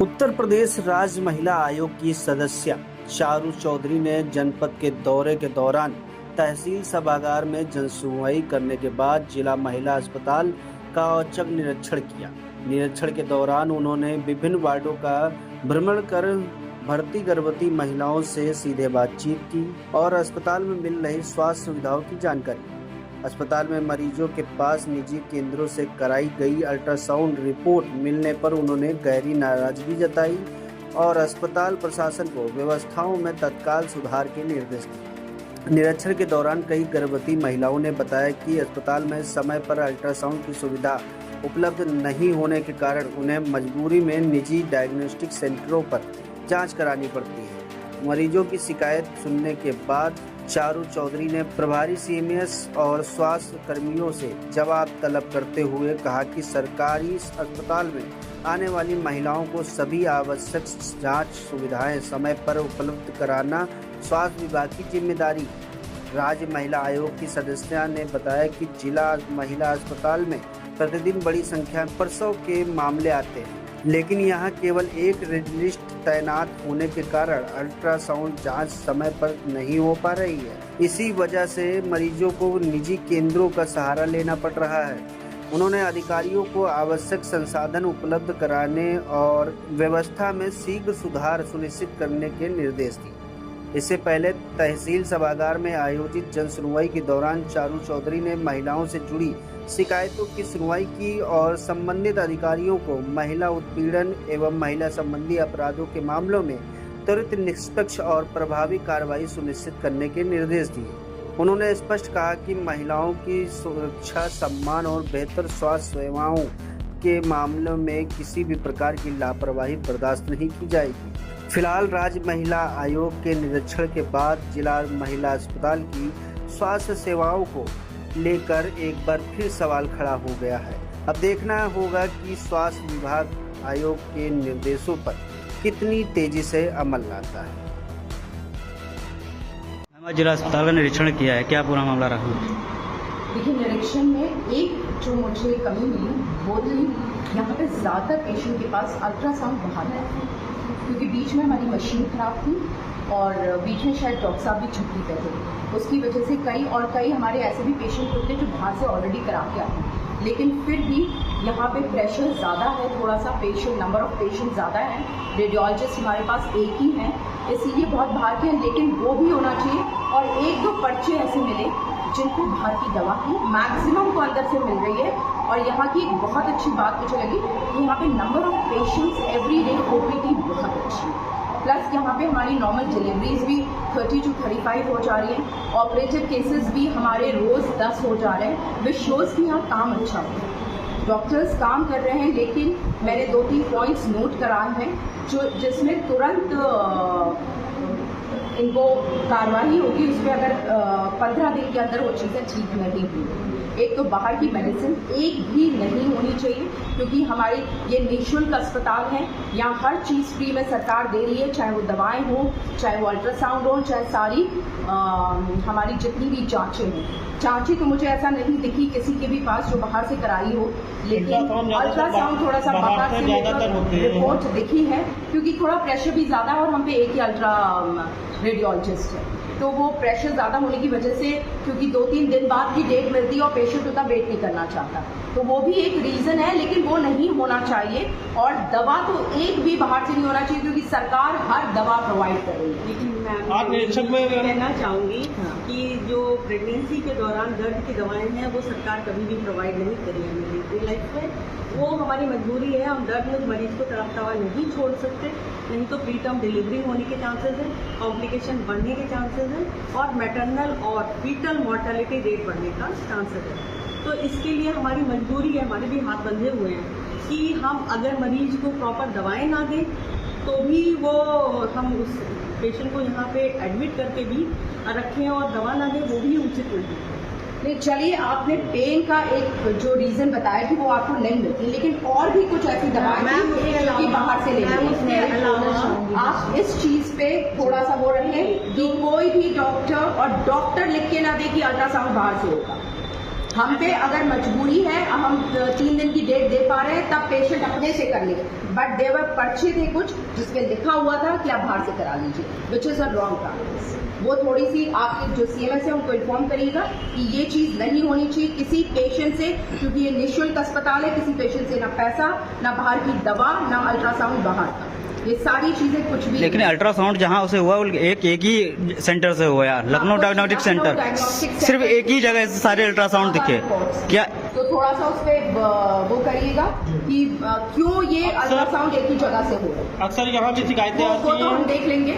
उत्तर प्रदेश राज्य महिला आयोग की सदस्य चारू चौधरी ने जनपद के दौरे के दौरान तहसील सभागार में जनसुनवाई करने के बाद जिला महिला अस्पताल का औचक निरीक्षण किया। निरीक्षण के दौरान उन्होंने विभिन्न वार्डों का भ्रमण कर भर्ती गर्भवती महिलाओं से सीधे बातचीत की और अस्पताल में मिल रही स्वास्थ्य सुविधाओं की जानकारी। अस्पताल में मरीजों के पास निजी केंद्रों से कराई गई अल्ट्रासाउंड रिपोर्ट मिलने पर उन्होंने गहरी नाराजगी जताई और अस्पताल प्रशासन को व्यवस्थाओं में तत्काल सुधार के निर्देश दिए। निरीक्षण के दौरान कई गर्भवती महिलाओं ने बताया कि अस्पताल में समय पर अल्ट्रासाउंड की सुविधा उपलब्ध नहीं होने के कारण उन्हें मजबूरी में निजी डायग्नोस्टिक सेंटरों पर जांच करानी पड़ती है। मरीजों की शिकायत सुनने के बाद चारू चौधरी ने प्रभारी सीएमएस और स्वास्थ्य कर्मियों से जवाब तलब करते हुए कहा कि सरकारी अस्पताल में आने वाली महिलाओं को सभी आवश्यक जांच सुविधाएं समय पर उपलब्ध कराना स्वास्थ्य विभाग की जिम्मेदारी। राज्य महिला आयोग की सदस्य ने बताया कि जिला महिला अस्पताल में प्रतिदिन बड़ी संख्या में प्रसव के मामले आते हैं, लेकिन यहां केवल एक रेडियोलॉजिस्ट तैनात होने के कारण अल्ट्रासाउंड जांच समय पर नहीं हो पा रही है। इसी वजह से मरीजों को निजी केंद्रों का सहारा लेना पड़ रहा है। उन्होंने अधिकारियों को आवश्यक संसाधन उपलब्ध कराने और व्यवस्था में शीघ्र सुधार सुनिश्चित करने के निर्देश दिए। इससे पहले तहसील सभागार में आयोजित जनसुनवाई के दौरान चारू चौधरी ने महिलाओं से जुड़ी शिकायतों की सुनवाई की और संबंधित अधिकारियों को महिला उत्पीड़न एवं महिला संबंधी अपराधों के मामलों में त्वरित निष्पक्ष और प्रभावी कार्रवाई सुनिश्चित करने के निर्देश दिए। उन्होंने स्पष्ट कहा कि महिलाओं की सुरक्षा, सम्मान और बेहतर स्वास्थ्य सेवाओं के मामलों में किसी भी प्रकार की लापरवाही बर्दाश्त नहीं की जाएगी। फिलहाल राज्य महिला आयोग के निरीक्षण के बाद जिला महिला अस्पताल की स्वास्थ्य सेवाओं को लेकर एक बार फिर सवाल खड़ा हो गया है। अब देखना होगा कि स्वास्थ्य विभाग आयोग के निर्देशों पर कितनी तेजी से अमल लाता है। जिला अस्पताल का निरीक्षण किया है, क्या पूरा मामला रहा? देखिए, निरीक्षण में एक जो मुझे कमी मिली वो थी यहाँ पे ज़्यादा पेशेंट के पास अल्ट्रासाउंड बाहर है, क्योंकि बीच में हमारी मशीन खराब थी और बीच में शायद डॉक्टर साहब भी छुट्टी पे थे। उसकी वजह से कई हमारे ऐसे भी पेशेंट होते हैं जो बाहर से ऑलरेडी करा के आते हैं, लेकिन फिर भी यहाँ पे प्रेशर ज़्यादा है, थोड़ा सा पेशेंट नंबर ऑफ पेशेंट ज़्यादा है। रेडियोलॉजिस्ट हमारे पास एक ही हैं, इसीलिए बहुत बाहर के हैं, लेकिन वो भी होना चाहिए। और एक दो पर्चे ऐसे मिले जिनको बाहर की दवा की मैक्सिमम को अंदर से मिल रही है। और यहाँ की एक बहुत अच्छी बात मुझे लगी कि यहाँ पे number of patients every day OPD बहुत अच्छी है। प्लस यहाँ पे हमारी नॉर्मल डिलीवरीज भी 30 to 35 हो जा रही हैं। ऑपरेटिव केसेस भी हमारे रोज़ 10 हो जा रहे हैं। विच शोज़ कि यहाँ काम अच्छा हो रहा है, डॉक्टर्स काम कर रहे हैं। लेकिन मैंने 2-3 पॉइंट्स नोट कराए हैं जिसमें तुरंत इनको कार्रवाई होगी उस पर, अगर 15 दिन के अंदर वो चीज़ें ठीक नहीं हुई। एक तो बाहर की मेडिसिन एक भी नहीं होनी चाहिए, क्योंकि हमारे ये निःशुल्क अस्पताल है, यहाँ हर चीज़ फ्री में सरकार दे रही है, चाहे वो दवाएं हो, चाहे वो अल्ट्रासाउंड हो, चाहे सारी हमारी जितनी भी जांचें हों। जांचें तो मुझे ऐसा नहीं दिखी किसी के भी पास जो बाहर से कराई हो, लेकिन अल्ट्रासाउंड थोड़ा सा बाहर से रिपोर्ट दिखी है, क्योंकि थोड़ा प्रेशर भी ज़्यादा है और हम पे एक ही अल्ट्रा रेडियोलॉजिस्ट है, तो वो प्रेशर ज़्यादा होने की वजह से, क्योंकि 2-3 दिन बाद की डेट मिलती है और पेशेंट उतना वेट नहीं करना चाहता, तो वो भी एक रीज़न है। लेकिन वो नहीं होना चाहिए और दवा तो एक भी बाहर से नहीं होना चाहिए, क्योंकि सरकार हर दवा प्रोवाइड कर रही है। लेकिन मैं कहना चाहूँगी कि जो प्रेगनेंसी के दौरान दर्द की दवाएं हैं वो सरकार कभी भी प्रोवाइड नहीं करी है मेरी लाइफ में। वो हमारी मजबूरी है, हम दर्द में मरीज को तड़पता हुआ नहीं छोड़ सकते, नहीं तो प्री टर्म डिलीवरी होने के चांसेस हैं, कॉम्प्लिकेशन बढ़ने के चांसेस हैं और मैटरनल और फीटल मॉर्टेलिटी रेट बढ़ने का चांसेस है। तो इसके लिए हमारी मजबूरी है, हमारे भी हाथ बंधे हुए हैं कि हम अगर मरीज को प्रॉपर दवाएं ना दें तो भी वो हम उस पेशेंट को यहाँ पे एडमिट करके भी रखें और दवा ना दें, वो भी उचित नहीं। नहीं, चलिए, आपने पेन का एक जो रीज़न बताया कि वो आपको नहीं मिलती, लेकिन और भी कुछ ऐसी दवाएं कि बाहर से लेंगे। आप इस चीज़ पे थोड़ा सा वो रखें कि कोई भी डॉक्टर लिख के ना दे कि अल्ट्रासाउंड बाहर से होगा। हम पे अगर मजबूरी है, हम 3 दिन की डेट दे पा रहे हैं, तब पेशेंट अपने से कर ले, बट देवर पर्चे थे कुछ जिसमें लिखा हुआ था कि आप बाहर से करा लीजिए, which is a wrong practice. वो थोड़ी सी आपके जो सीएमएस है उनको इन्फॉर्म करिएगा कि ये चीज नहीं होनी चाहिए किसी पेशेंट से, क्योंकि ये निःशुल्क अस्पताल है, किसी पेशेंट से ना पैसा, ना बाहर की दवा, ना अल्ट्रासाउंड बाहर का, ये सारी चीजें कुछ भी। लेकिन अल्ट्रासाउंड जहाँ उसे हुआ एक ही सेंटर से हुआ यार, लखनऊ डायग्नोस्टिक सेंटर, सिर्फ एक ही जगह से सारे अल्ट्रासाउंड दिखे क्या? तो थोड़ा सा उस पर वो करिएगा कि क्यों ये अल्ट्रासाउंड एक ही जगह से हो रहा है। अक्सर यहाँ पे शिकायतें आती वो तो हम हैं। देख लेंगे।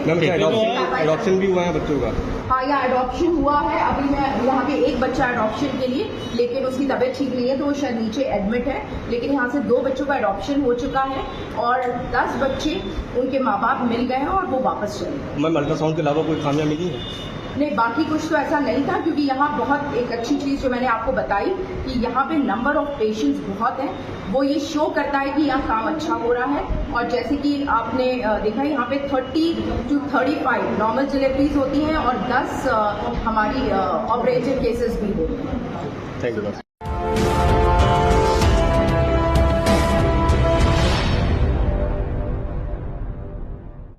एडॉप्शन भी हुआ है बच्चों का। हाँ, यहाँ एडॉप्शन हुआ है, अभी मैं यहाँ पे एक बच्चा एडॉप्शन के लिए, लेकिन उसकी तबीयत ठीक नहीं है तो वो शायद नीचे एडमिट है, लेकिन यहाँ से 2 बच्चों का एडॉप्शन हो चुका है और 10 बच्चे उनके माँ बाप मिल गए हैं और वो वापस चले गए। मैम अल्ट्रासाउंड के अलावा कोई खामियां मिली है? नहीं, बाकी कुछ तो ऐसा नहीं था, क्योंकि यहाँ बहुत एक अच्छी चीज़ जो मैंने आपको बताई कि यहाँ पे नंबर ऑफ पेशेंट्स बहुत हैं, वो ये शो करता है कि यहाँ काम अच्छा हो रहा है। और जैसे कि आपने देखा यहाँ पे 30 to 35 नॉर्मल डिलीवरीज होती हैं और 10 हमारी ऑपरेटिव केसेस भी होते हैं। Thank you.